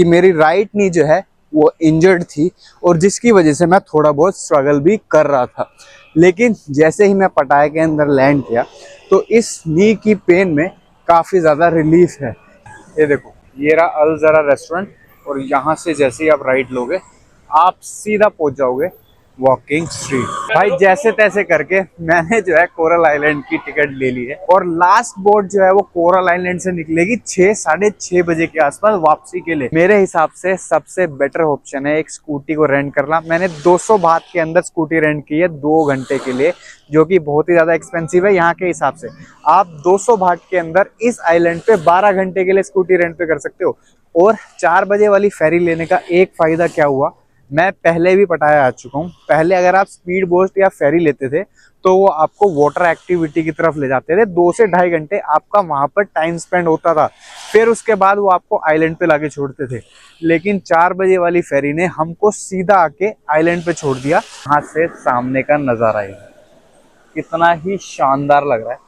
कि मेरी right knee जो है वो इंजर्ड थी और जिसकी वजह से मैं थोड़ा बहुत स्ट्रगल भी कर रहा था। लेकिन जैसे ही मैं पटाया के अंदर लैंड किया तो इस नी की पेन में काफ़ी ज़्यादा रिलीफ है। ये देखो, ये रहा अल ज़रा रेस्टोरेंट और यहाँ से जैसे ही आप राइट लोगे आप सीधा पहुँच जाओगे वॉकिंग स्ट्रीट। भाई जैसे तैसे करके मैंने जो है कोरल आइलैंड की टिकट ले ली है और लास्ट बोट जो है वो कोरल आइलैंड से निकलेगी 6-6:30 बजे के आसपास वापसी के लिए। मेरे हिसाब से सबसे बेटर ऑप्शन है एक स्कूटी को रेंट करना। मैंने 200 बात के अंदर स्कूटी रेंट की है 2 घंटे के लिए, जो कि बहुत ही ज्यादा एक्सपेंसिव है यहाँ के हिसाब से। आप 200 बात के अंदर इस आइलैंड पे 12 घंटे के लिए स्कूटी रेंट पे कर सकते हो। और 4 बजे वाली फेरी लेने का एक फायदा क्या हुआ, मैं पहले भी पटाया आ चुका हूँ। पहले अगर आप स्पीड बोट या फेरी लेते थे तो वो आपको वाटर एक्टिविटी की तरफ ले जाते थे। 2 से ढाई घंटे आपका वहां पर टाइम स्पेंड होता था, फिर उसके बाद वो आपको आइलैंड पे लाके छोड़ते थे। लेकिन 4 बजे वाली फेरी ने हमको सीधा आके आइलैंड पे छोड़ दिया। यहाँ से सामने का नजारा है कितना ही शानदार लग रहा है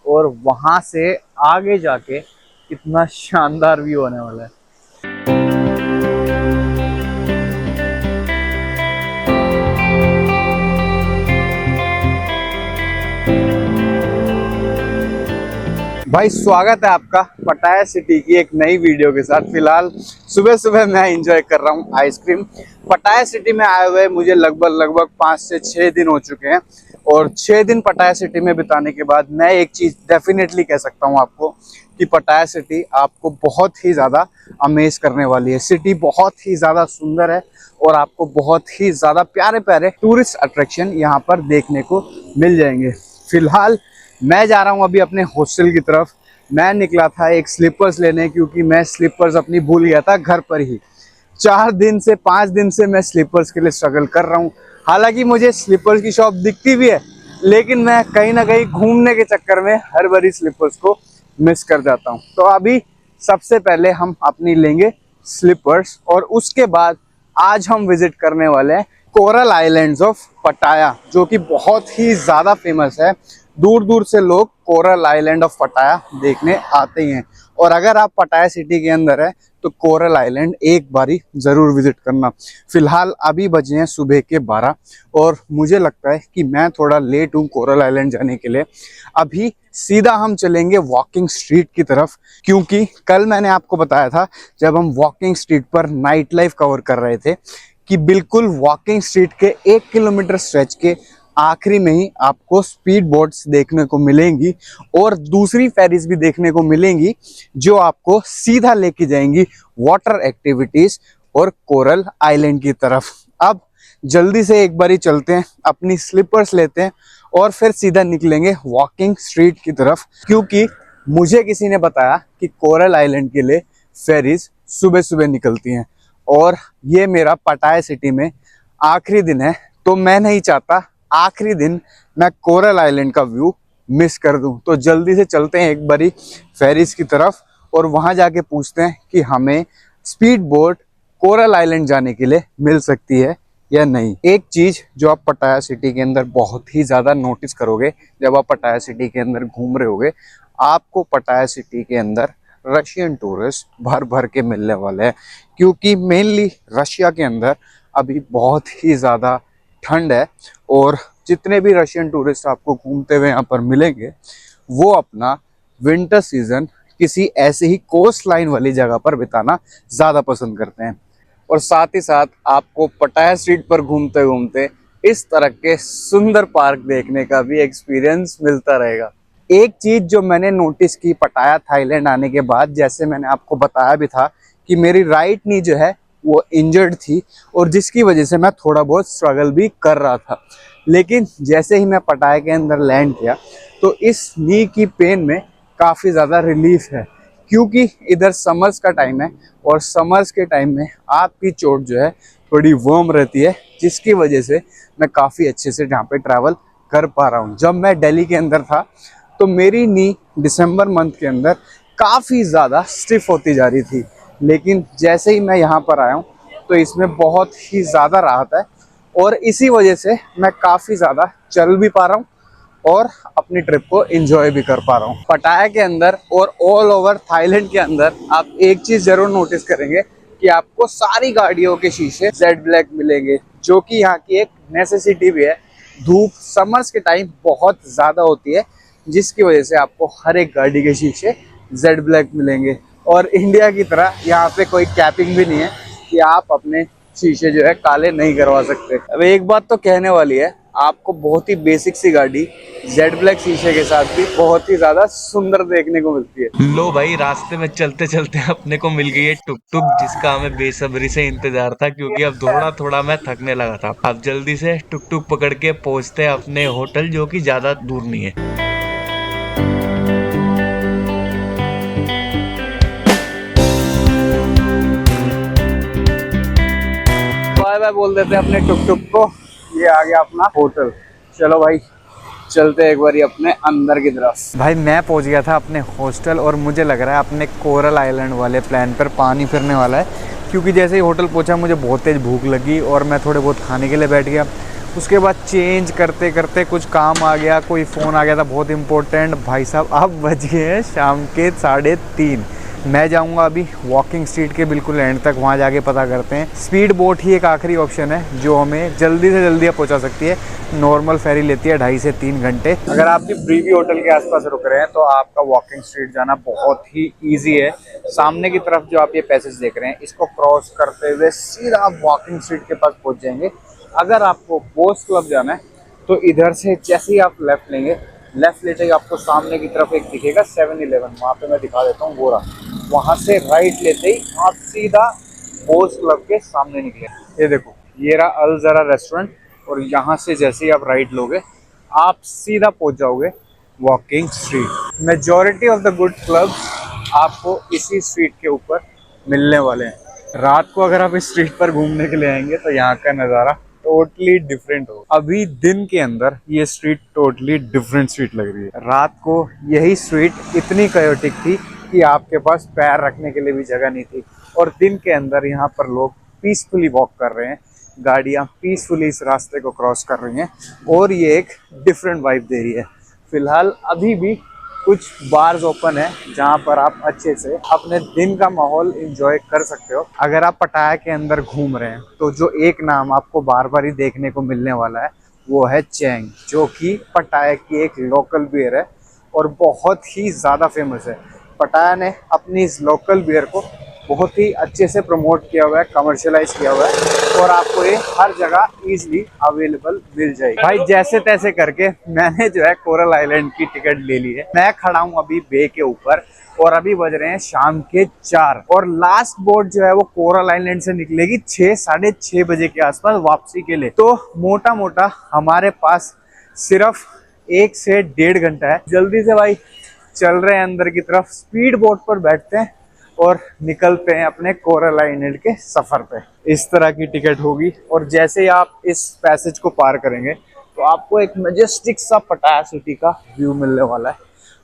और वहां से आगे जाके कितना शानदार व्यू होने वाला है। भाई स्वागत है आपका पटाया सिटी की एक नई वीडियो के साथ। फिलहाल सुबह सुबह मैं एंजॉय कर रहा हूँ आइसक्रीम। पटाया सिटी में आए हुए मुझे लगभग 5 से 6 दिन हो चुके हैं और 6 दिन पटाया सिटी में बिताने के बाद मैं एक चीज़ डेफिनेटली कह सकता हूँ आपको कि पटाया सिटी आपको बहुत ही ज़्यादा अमेज करने वाली है। सिटी बहुत ही ज़्यादा सुंदर है और आपको बहुत ही ज़्यादा प्यारे प्यारे टूरिस्ट अट्रैक्शन यहाँ पर देखने को मिल जाएंगे। फिलहाल मैं जा रहा हूं अभी अपने हॉस्टल की तरफ। मैं निकला था एक स्लीपर्स लेने क्योंकि मैं स्लीपर्स अपनी भूल गया था घर पर ही। 4 दिन से 5 दिन से मैं स्लीपर्स के लिए स्ट्रगल कर रहा हूं। हालांकि मुझे स्लीपर्स की शॉप दिखती भी है लेकिन मैं कहीं ना कहीं घूमने के चक्कर में हर बारी स्लीपर्स को मिस कर जाता हूं। तो अभी सबसे पहले हम अपनी लेंगे स्लीपर्स और उसके बाद आज हम विजिट करने वाले हैं कोरल आइलैंड्स ऑफ पटाया, जो कि बहुत ही ज़्यादा फेमस है। दूर दूर से लोग कोरल आइलैंड ऑफ पटाया देखने आते हैं और अगर आप पटाया सिटी के अंदर है तो कोरल आइलैंड एक बारी ज़रूर विजिट करना। फिलहाल अभी बजे हैं सुबह के 12 और मुझे लगता है कि मैं थोड़ा लेट हूँ कोरल आइलैंड जाने के लिए। अभी सीधा हम चलेंगे वॉकिंग स्ट्रीट की तरफ, क्योंकि कल मैंने आपको बताया था जब हम वॉकिंग स्ट्रीट पर नाइट लाइफ कवर कर रहे थे कि बिल्कुल वॉकिंग स्ट्रीट के 1 किलोमीटर स्ट्रेच के आखिरी में ही आपको स्पीड बोट्स देखने को मिलेंगी और दूसरी फेरीज भी देखने को मिलेंगी जो आपको सीधा लेके जाएंगी वाटर एक्टिविटीज और कोरल आइलैंड की तरफ। अब जल्दी से एक बारी चलते हैं, अपनी स्लीपर्स लेते हैं और फिर सीधा निकलेंगे वॉकिंग स्ट्रीट की तरफ, क्योंकि मुझे किसी ने बताया कि कोरल आइलैंड के लिए फेरीज सुबह सुबह निकलती हैं और ये मेरा पटाया सिटी में आखिरी दिन है। तो मैं नहीं चाहता आखिरी दिन मैं कोरल आइलैंड का व्यू मिस कर दूं। तो जल्दी से चलते हैं एक बारी फेरीज की तरफ और वहां जाके पूछते हैं कि हमें स्पीड बोट कोरल आइलैंड जाने के लिए मिल सकती है या नहीं। एक चीज जो आप पटाया सिटी के अंदर बहुत ही ज्यादा नोटिस करोगे जब आप पटाया सिटी के अंदर घूम रहे होगे, आपको पटाया सिटी के अंदर रशियन टूरिस्ट भर भर के मिलने वाले हैं, क्योंकि मेनली रशिया के अंदर अभी बहुत ही ज़्यादा ठंड है और जितने भी रशियन टूरिस्ट आपको घूमते हुए यहाँ पर मिलेंगे वो अपना विंटर सीजन किसी ऐसे ही कोस्ट लाइन वाली जगह पर बिताना ज़्यादा पसंद करते हैं। और साथ ही साथ आपको पटाया स्ट्रीट पर घूमते घूमते इस तरह के सुंदर पार्क देखने का भी एक्सपीरियंस मिलता रहेगा। एक चीज़ जो मैंने नोटिस की पटाया थाईलैंड आने के बाद, जैसे मैंने आपको बताया भी था कि मेरी राइट नी जो है वो इंजर्ड थी और जिसकी वजह से मैं थोड़ा बहुत स्ट्रगल भी कर रहा था। लेकिन जैसे ही मैं पटाया के अंदर लैंड किया तो इस नी की पेन में काफ़ी ज़्यादा रिलीफ है, क्योंकि इधर समर्स का टाइम है और समर्स के टाइम में आपकी चोट जो है थोड़ी वार्म रहती है, जिसकी वजह से मैं काफ़ी अच्छे से जहाँ पे ट्रैवल कर पा रहा हूँ। जब मैं दिल्ली के अंदर था तो मेरी नी दिसंबर मंथ के अंदर काफ़ी ज़्यादा स्टिफ होती जा रही थी, लेकिन जैसे ही मैं यहाँ पर आया हूँ तो इसमें बहुत ही ज़्यादा राहत है और इसी वजह से मैं काफ़ी ज़्यादा चल भी पा रहा हूँ और अपनी ट्रिप को एंजॉय भी कर पा रहा हूँ। पटाया के अंदर और ऑल ओवर थाईलैंड के अंदर आप एक चीज़ ज़रूर नोटिस करेंगे कि आपको सारी गाड़ियों के शीशे जेड ब्लैक मिलेंगे, जो कि यहाँ की एक नेसेसिटी भी है। धूप समर्स के टाइम बहुत ज़्यादा होती है, जिसकी वजह से आपको हर एक गाड़ी के शीशे जेड ब्लैक मिलेंगे। और इंडिया की तरह यहाँ पे कोई कैपिंग भी नहीं है कि आप अपने शीशे जो है काले नहीं करवा सकते। अब एक बात तो कहने वाली है, आपको बहुत ही बेसिक सी गाड़ी जेड ब्लैक शीशे के साथ भी बहुत ही ज्यादा सुंदर देखने को मिलती है। लो भाई, रास्ते में चलते चलते अपने को मिल गई है टुक टुक, जिसका हमें बेसब्री से इंतजार था, क्योंकि अब थोड़ा थोड़ा मैं थकने लगा था। अब जल्दी से टुक टुक पकड़ के पहुंचते हैं अपने होटल, जो कि ज्यादा दूर नहीं है। बाय बाय बोल देते हैं अपने टुक टुक को। ये आ गया अपना होटल। चलो भाई चलते हैं एक बारी अपने अंदर की तरफ। भाई मैं पहुंच गया था अपने हॉस्टल और मुझे लग रहा है अपने कोरल आइलैंड वाले प्लान पर पानी फिरने वाला है, क्योंकि जैसे ही होटल पहुंचा मुझे बहुत तेज़ भूख लगी और मैं थोड़े बहुत खाने के लिए बैठ गया। उसके बाद चेंज करते करते कुछ काम आ गया, कोई फ़ोन आ गया था बहुत इंपॉर्टेंट। भाई साहब अब बज गए हैं शाम के 3:30। मैं जाऊंगा अभी वॉकिंग स्ट्रीट के बिल्कुल एंड तक, वहाँ जाके पता करते हैं। स्पीड बोट ही एक आखिरी ऑप्शन है जो हमें जल्दी से जल्दी पहुंचा सकती है। नॉर्मल फेरी लेती है 2.5 से 3 घंटे। अगर आप भी ब्रीवी होटल के आसपास रुक रहे हैं तो आपका वॉकिंग स्ट्रीट जाना बहुत ही ईजी है। सामने की तरफ जो आप ये पैसेज देख रहे हैं, इसको क्रॉस करते हुए सीधा आप वॉकिंग स्ट्रीट के पास पहुंच जाएंगे। अगर आपको बोस क्लब जाना है तो इधर से जैसे ही आप लेफ्ट लेंगे, लेफ्ट लेते ही आपको सामने की तरफ एक दिखेगा 7-Eleven, वहाँ पे मैं दिखा देता हूँ वो रहा। वहाँ से राइट लेते ही आप सीधा बोस क्लब के सामने निकले। ये देखो ये रहा अल जरा रेस्टोरेंट, और यहाँ से जैसे ही आप राइट लोगे आप सीधा पहुँच जाओगे walking street. Majority of the good clubs आपको इसी स्ट्रीट के ऊपर मिलने वाले हैं। रात को अगर आप इस स्ट्रीट पर घूमने के लिए आएंगे तो यहाँ का नज़ारा टोटली डिफरेंट हो। अभी दिन के अंदर ये स्ट्रीट टोटली डिफरेंट स्ट्रीट लग रही है। रात को यही स्ट्रीट इतनी कायोटिक थी कि आपके पास पैर रखने के लिए भी जगह नहीं थी। और दिन के अंदर यहाँ पर लोग पीसफुली वॉक कर रहे हैं, गाड़ियाँ पीसफुली इस रास्ते को क्रॉस कर रही हैं, और ये एक डिफरेंट वाइब दे रही है। फिलहाल अभी भी कुछ बार्स ओपन है जहाँ पर आप अच्छे से अपने दिन का माहौल एंजॉय कर सकते हो। अगर आप पटाया के अंदर घूम रहे हैं तो जो एक नाम आपको बार बार ही देखने को मिलने वाला है वो है चैंग, जो कि पटाया की एक लोकल बियर है और बहुत ही ज़्यादा फेमस है। पटाया ने अपनी इस लोकल बियर को बहुत ही अच्छे से प्रमोट किया हुआ है, कमर्शियलाइज किया हुआ है, और आपको ये हर जगह इजीली अवेलेबल मिल जाएगी। भाई जैसे तैसे करके मैंने जो है कोरल आइलैंड की टिकट ले ली है। मैं खड़ा हूँ अभी बे के ऊपर और अभी बज रहे हैं शाम के 4, और लास्ट बोट जो है वो कोरल आइलैंड से निकलेगी 6-6:30 बजे के आसपास वापसी के लिए। तो मोटा मोटा हमारे पास सिर्फ 1 से 1.5 घंटा है। जल्दी से भाई चल रहे हैं अंदर की तरफ, स्पीड बोट पर बैठते हैं और निकलते हैं अपने कोरल आइलैंड के सफर पे। इस तरह की टिकट होगी, और जैसे ही आप इस पैसेज को पार करेंगे तो आपको एक मैजेस्टिक सा पटाया सिटी का व्यू मिलने वाला है।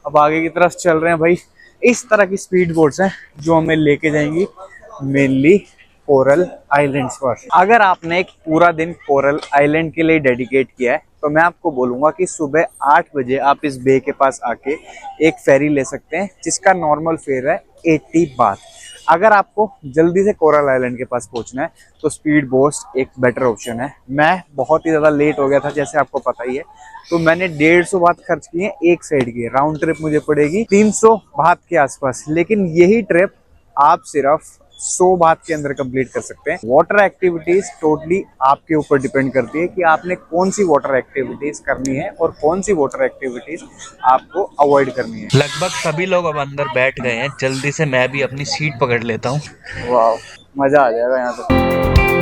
अब आगे की तरफ चल रहे हैं भाई। इस तरह की स्पीड बोट्स हैं जो हमें लेके जाएंगी मेनली कोरल आइलैंड्स पर। अगर आपने एक पूरा दिन कोरल आइलैंड के लिए डेडिकेट किया है तो मैं आपको बोलूँगा कि सुबह 8 बजे आप इस बे के पास आके एक फेरी ले सकते हैं, जिसका नॉर्मल फेयर है 80 बात। अगर आपको जल्दी से कोरल आइलैंड के पास पहुंचना है तो स्पीड बोट एक बेटर ऑप्शन है। मैं बहुत ही ज़्यादा लेट हो गया था, जैसे आपको पता ही है, तो मैंने 150 बात खर्च किए एक साइड की। राउंड ट्रिप मुझे पड़ेगी 300 बात के आसपास, लेकिन यही ट्रिप आप सिर्फ 100 बात के अंदर कंप्लीट कर सकते हैं। वाटर एक्टिविटीज टोटली आपके ऊपर डिपेंड करती है कि आपने कौन सी वाटर एक्टिविटीज करनी है और कौन सी वाटर एक्टिविटीज आपको अवॉइड करनी है। लगभग सभी लोग अब अंदर बैठ गए हैं, जल्दी से मैं भी अपनी सीट पकड़ लेता हूँ। वाह मजा आ जाएगा यहाँ पे।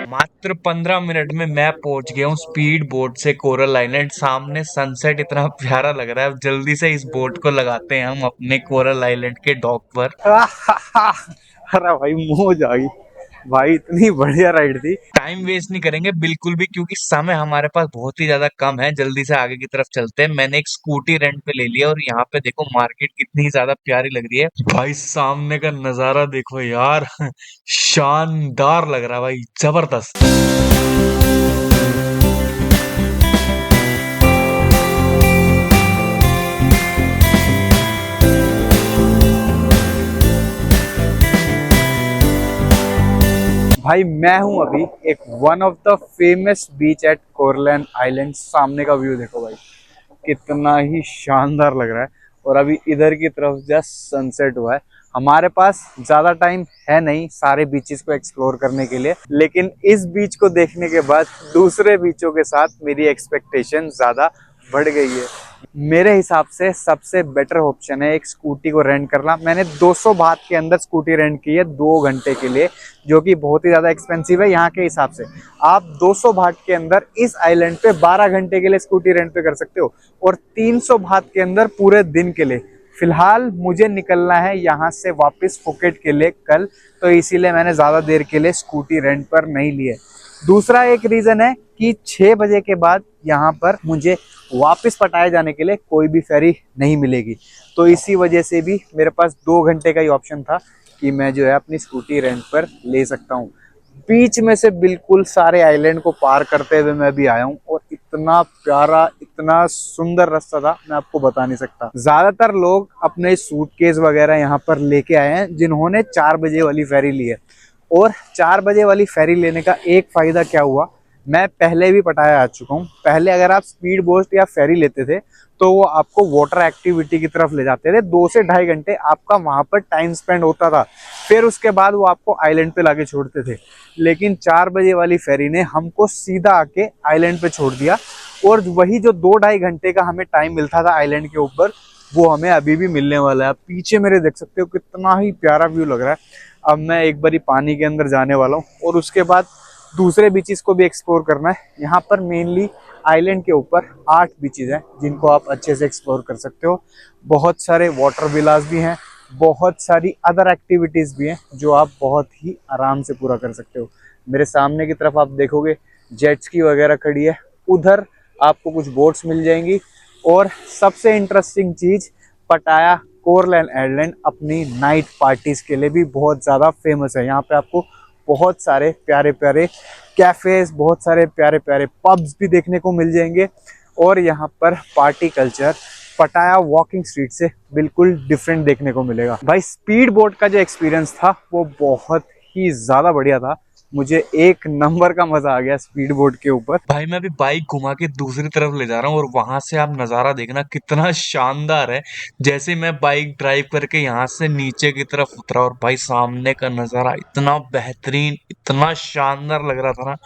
मात्र 15 मिनट में मैं पहुंच गया हूँ स्पीड बोट से कोरल आइलैंड। सामने सनसेट इतना प्यारा लग रहा है। अब जल्दी से इस बोट को लगाते हैं हम अपने कोरल आइलैंड के डॉक पर। अरे भाई मौज आ गई। भाई इतनी बढ़िया राइड थी। टाइम वेस्ट नहीं करेंगे बिल्कुल भी, क्योंकि समय हमारे पास बहुत ही ज्यादा कम है। जल्दी से आगे की तरफ चलते हैं। मैंने एक स्कूटी रेंट पे ले लिया और यहाँ पे देखो मार्केट कितनी ज्यादा प्यारी लग रही है। भाई सामने का नजारा देखो यार, शानदार लग रहा है भाई, जबरदस्त। भाई मैं हूं अभी एक one of the famous beach at Coron island. सामने का व्यू देखो भाई, कितना ही शानदार लग रहा है। और अभी इधर की तरफ जस्ट सनसेट हुआ है। हमारे पास ज़्यादा टाइम है नहीं सारे बीचेस को एक्सप्लोर करने के लिए, लेकिन इस बीच को देखने के बाद दूसरे बीचों के साथ मेरी एक्सपेक्टेशन ज़्यादा बढ़ गई है। मेरे हिसाब से सबसे बेटर ऑप्शन है एक स्कूटी को रेंट करना। मैंने 200 बात के अंदर स्कूटी रेंट की है 2 घंटे के लिए, जो कि बहुत ही ज़्यादा एक्सपेंसिव है यहाँ के हिसाब से। आप 200 बात के अंदर इस आइलैंड पे 12 घंटे के लिए स्कूटी रेंट पे कर सकते हो, और 300 बात के अंदर पूरे दिन के लिए। फिलहाल मुझे निकलना है यहाँ से वापस फुकेट के लिए कल, तो इसीलिए मैंने ज़्यादा देर के लिए स्कूटी रेंट पर नहीं ली है। दूसरा एक रीज़न है कि 6 बजे के बाद यहाँ पर मुझे वापस पटाया जाने के लिए कोई भी फेरी नहीं मिलेगी, तो इसी वजह से भी मेरे पास 2 घंटे का ही ऑप्शन था कि मैं जो है अपनी स्कूटी रेंट पर ले सकता हूँ। बीच में से बिल्कुल सारे आइलैंड को पार करते हुए मैं भी आया हूँ, और इतना प्यारा इतना सुंदर रास्ता था, मैं आपको बता नहीं सकता। ज्यादातर लोग अपने सूटकेस वगैरह यहाँ पर लेके आए हैं जिन्होंने 4 बजे वाली फेरी ली है। और 4 बजे वाली फेरी लेने का एक फायदा क्या हुआ, मैं पहले भी पटाया आ चुका हूँ। पहले अगर आप स्पीड बोट या फेरी लेते थे तो वो आपको वाटर एक्टिविटी की तरफ ले जाते थे। 2 से ढाई घंटे आपका वहां पर टाइम स्पेंड होता था, फिर उसके बाद वो आपको आइलैंड पे लाके छोड़ते थे। लेकिन 4 बजे वाली फेरी ने हमको सीधा आके आइलैंड पे छोड़ दिया, और वही जो 2-2.5 घंटे का हमें टाइम मिलता था आइलैंड के ऊपर, वो हमें अभी भी मिलने वाला है। पीछे मेरे देख सकते हो कितना ही प्यारा व्यू लग रहा है। अब मैं एक बारी पानी के अंदर जाने वाला हूँ, और उसके बाद दूसरे बीचेस को भी एक्सप्लोर करना है। यहाँ पर मेनली आइलैंड के ऊपर 8 बीचेस हैं जिनको आप अच्छे से एक्सप्लोर कर सकते हो। बहुत सारे वाटर विलास भी हैं, बहुत सारी अदर एक्टिविटीज़ भी हैं जो आप बहुत ही आराम से पूरा कर सकते हो। मेरे सामने की तरफ आप देखोगे जेट स्की वगैरह खड़ी है, उधर आपको कुछ बोट्स मिल जाएंगी। और सबसे इंटरेस्टिंग चीज़, पटाया कोरलन आइलैंड अपनी नाइट पार्टीज के लिए भी बहुत ज़्यादा फेमस है। यहाँ पे आपको बहुत सारे प्यारे प्यारे कैफ़ेज़, बहुत सारे प्यारे प्यारे पब्स भी देखने को मिल जाएंगे। और यहाँ पर पार्टी कल्चर पटाया वॉकिंग स्ट्रीट से बिल्कुल डिफरेंट देखने को मिलेगा। भाई स्पीड बोट का जो एक्सपीरियंस था वो बहुत ही ज़्यादा बढ़िया था। मुझे एक नंबर का मजा आ गया स्पीड बोट के ऊपर। भाई मैं अभी बाइक घुमा के दूसरी तरफ ले जा रहा हूँ और वहां से आप नजारा देखना कितना शानदार है। जैसे मैं बाइक ड्राइव करके यहाँ से नीचे की तरफ उतरा और भाई सामने का नजारा इतना बेहतरीन, इतना शानदार लग रहा था ना,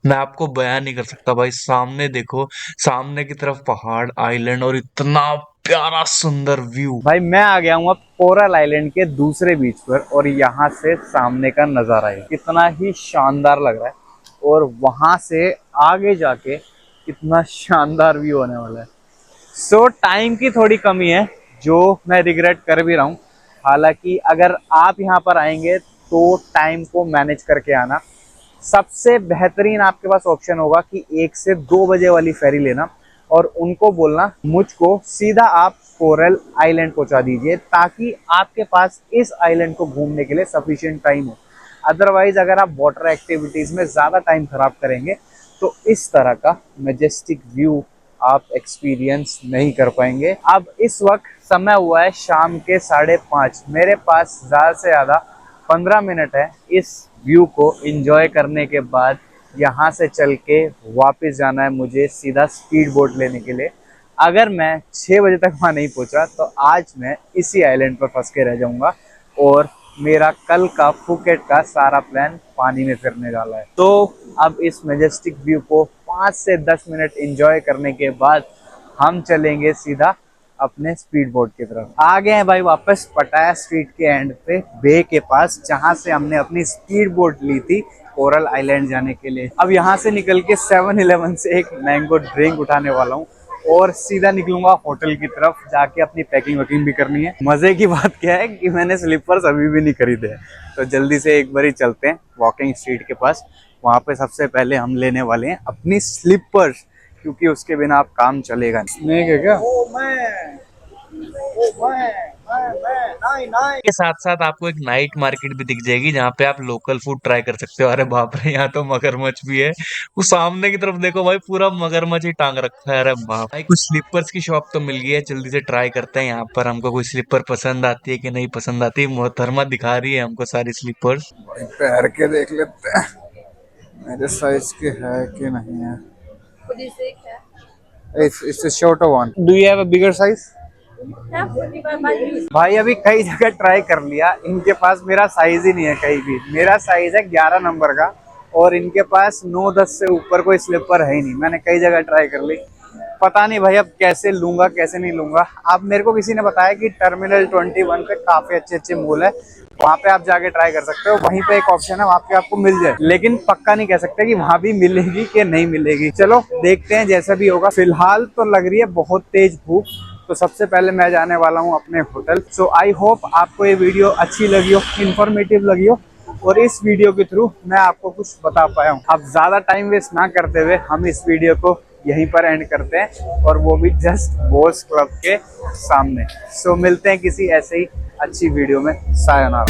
मैं आपको बयान नहीं कर सकता। भाई सामने देखो, सामने की तरफ पहाड़, आइलैंड और इतना प्यारा सुंदर व्यू। भाई मैं आ गया हूँ अब कोरल आइलैंड के दूसरे बीच पर, और यहाँ से सामने का नज़ारा है कितना ही शानदार लग रहा है, और वहाँ से आगे जाके कितना शानदार व्यू होने वाला है। सो टाइम की थोड़ी कमी है जो मैं रिग्रेट कर भी रहा हूँ। हालांकि अगर आप यहाँ पर आएंगे तो टाइम को मैनेज करके आना। सबसे बेहतरीन आपके पास ऑप्शन होगा कि 1 से 2 बजे वाली फेरी लेना, और उनको बोलना मुझको सीधा आप कोरल आइलैंड पहुंचा दीजिए, ताकि आपके पास इस आइलैंड को घूमने के लिए सफिशिएंट टाइम हो। अदरवाइज अगर आप वाटर एक्टिविटीज़ में ज़्यादा टाइम खराब करेंगे तो इस तरह का मैजेस्टिक व्यू आप एक्सपीरियंस नहीं कर पाएंगे। अब इस वक्त समय हुआ है शाम के 5:30। मेरे पास ज़्यादा से ज़्यादा 15 मिनट है इस व्यू को एंजॉय करने के बाद यहाँ से चल के वापस जाना है मुझे सीधा स्पीड बोट लेने के लिए। अगर मैं 6 बजे तक वहाँ नहीं पहुँचा तो आज मैं इसी आइलैंड पर फंस के रह जाऊँगा, और मेरा कल का फुकेट का सारा प्लान पानी में फिरने वाला है। तो अब इस मैजेस्टिक व्यू को 5 से 10 मिनट एंजॉय करने के बाद हम चलेंगे सीधा अपने स्पीड बोट की तरफ। आ गए हैं भाई वापस पटाया स्ट्रीट के एंड पे, बे के पास, जहां से हमने अपनी स्पीड बोट ली थी कोरल आइलैंड जाने के लिए। अब यहाँ से निकल के 7-Eleven से एक मैंगो ड्रिंक उठाने वाला हूँ, और सीधा निकलूंगा होटल की तरफ, जाके अपनी पैकिंग वैकिंग भी करनी है। मजे की बात क्या है कि मैंने स्लीपर्स अभी भी नहीं खरीदे हैं, तो जल्दी से एक बार ही चलते हैं वॉकिंग स्ट्रीट के पास। वहां पे सबसे पहले हम लेने वाले हैं अपनी स्लीपर्स, क्योंकि उसके बिना आप काम चलेगा नहीं। स्नेक है क्या? के साथ साथ आपको एक नाइट मार्केट भी दिख जाएगी जहाँ पे आप लोकल फूड ट्राई कर सकते हो। अरे बाप रे, यहाँ तो मगरमच्छ भी है। वो सामने की तरफ देखो भाई, पूरा मगरमच्छ ही टांग रखा है। अरे बाप भाई, कुछ स्लीपर्स की शॉप तो मिल गई है, जल्दी से ट्राई करते हैं यहाँ पर हमको कोई स्लीपर पसंद आती है कि नहीं पसंद आती। मोहतरमा दिखा रही है हमको सारी स्लीपर्स। पहन के देख लेते हैं मेरे साइज के है कि नहीं है। इससे shorter one, do you have a bigger size? भाई अभी कई जगह ट्राई कर लिया, इनके पास मेरा साइज ही नहीं है कहीं भी। मेरा साइज है 11 नंबर का और इनके पास 9-10 से ऊपर कोई स्लीपर है ही नहीं। मैंने कई जगह ट्राई कर ली, पता नहीं भाई अब कैसे लूंगा कैसे नहीं लूंगा। अब मेरे को किसी ने बताया कि टर्मिनल 21 पे काफी अच्छे अच्छे मॉल है, वहाँ पे आप जाके ट्राई कर सकते हो। वहीं पे एक ऑप्शन है, वहाँ पे आपको मिल जाए, लेकिन पक्का नहीं कह सकते कि वहाँ भी मिलेगी कि नहीं मिलेगी। चलो देखते हैं जैसा भी होगा। फिलहाल तो लग रही है बहुत तेज भूख, तो सबसे पहले मैं जाने वाला हूँ अपने होटल। सो आई होप आपको ये वीडियो अच्छी लगी हो, इन्फॉर्मेटिव लगी हो, और इस वीडियो के थ्रू मैं आपको कुछ बता पाया हूँ। अब ज्यादा टाइम वेस्ट ना करते हुए हम इस वीडियो को यहीं पर एंड करते हैं, और वो भी जस्ट बॉस क्लब के सामने। सो मिलते हैं किसी ऐसे ही अच्छी वीडियो में। सायोनारा।